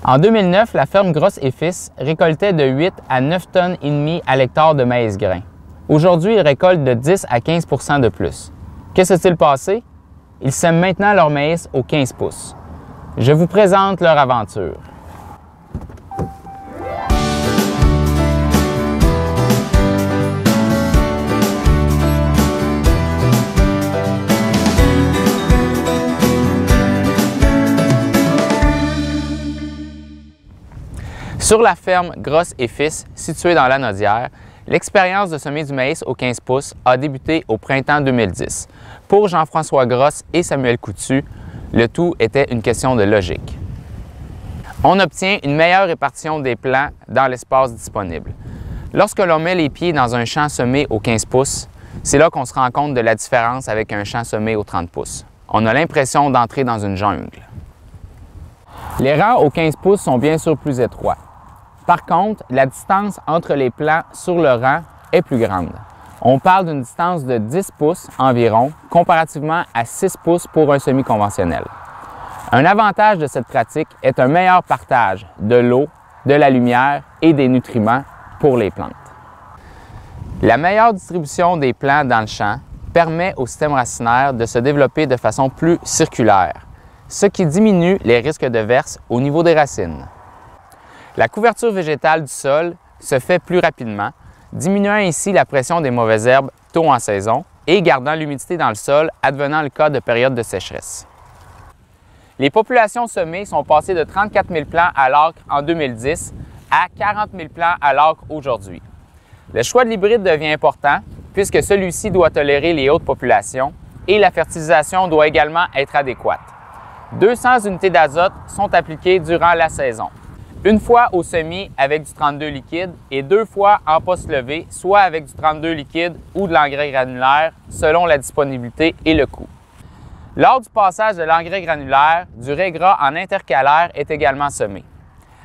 En 2009, la ferme Grosse et Fils récoltait de 8 à 9 tonnes et demie à l'hectare de maïs grain. Aujourd'hui, ils récoltent de 10 à 15 % de plus. Que s'est-il passé? Ils sèment maintenant leur maïs aux 15 pouces. Je vous présente leur aventure. Sur la ferme Grosse et Fils, située dans Lanaudière, l'expérience de semer du maïs aux 15 pouces a débuté au printemps 2010. Pour Jean-François Grosse et Samuel Coutu, le tout était une question de logique. On obtient une meilleure répartition des plants dans l'espace disponible. Lorsque l'on met les pieds dans un champ semé aux 15 pouces, c'est là qu'on se rend compte de la différence avec un champ semé aux 30 pouces. On a l'impression d'entrer dans une jungle. Les rangs aux 15 pouces sont bien sûr plus étroits. Par contre, la distance entre les plants sur le rang est plus grande. On parle d'une distance de 10 pouces environ, comparativement à 6 pouces pour un semis conventionnel. Un avantage de cette pratique est un meilleur partage de l'eau, de la lumière et des nutriments pour les plantes. La meilleure distribution des plants dans le champ permet au système racinaire de se développer de façon plus circulaire, ce qui diminue les risques de verse au niveau des racines. La couverture végétale du sol se fait plus rapidement, diminuant ainsi la pression des mauvaises herbes tôt en saison et gardant l'humidité dans le sol advenant le cas de période de sécheresse. Les populations semées sont passées de 34 000 plants à l'acre en 2010 à 40 000 plants à l'acre aujourd'hui. Le choix de l'hybride devient important puisque celui-ci doit tolérer les hautes populations et la fertilisation doit également être adéquate. 200 unités d'azote sont appliquées durant la saison. Une fois au semis avec du 32 liquide et 2 fois en poste levé, soit avec du 32 liquide ou de l'engrais granulaire, selon la disponibilité et le coût. Lors du passage de l'engrais granulaire, du régras en intercalaire est également semé.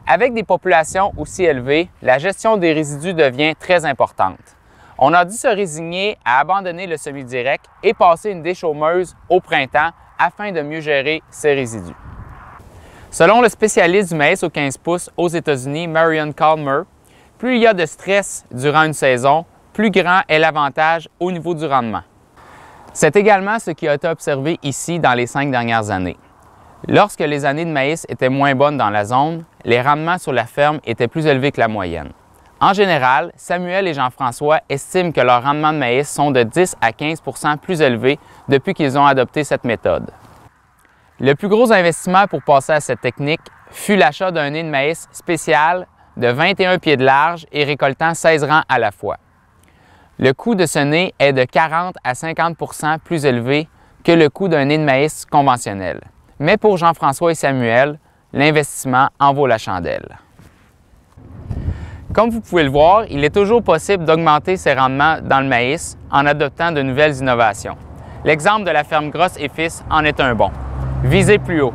Avec des populations aussi élevées, la gestion des résidus devient très importante. On a dû se résigner à abandonner le semis direct et passer une déchaumeuse au printemps afin de mieux gérer ces résidus. Selon le spécialiste du maïs aux 15 pouces aux États-Unis, Marion Calmer, plus il y a de stress durant une saison, plus grand est l'avantage au niveau du rendement. C'est également ce qui a été observé ici dans les 5 dernières années. Lorsque les années de maïs étaient moins bonnes dans la zone, les rendements sur la ferme étaient plus élevés que la moyenne. En général, Samuel et Jean-François estiment que leurs rendements de maïs sont de 10 à 15 % plus élevés depuis qu'ils ont adopté cette méthode. Le plus gros investissement pour passer à cette technique fut l'achat d'un nez de maïs spécial de 21 pieds de large et récoltant 16 rangs à la fois. Le coût de ce nez est de 40 à 50 % plus élevé que le coût d'un nez de maïs conventionnel. Mais pour Jean-François et Samuel, l'investissement en vaut la chandelle. Comme vous pouvez le voir, il est toujours possible d'augmenter ses rendements dans le maïs en adoptant de nouvelles innovations. L'exemple de la ferme Grosse et Fils en est un bon. Visez plus haut.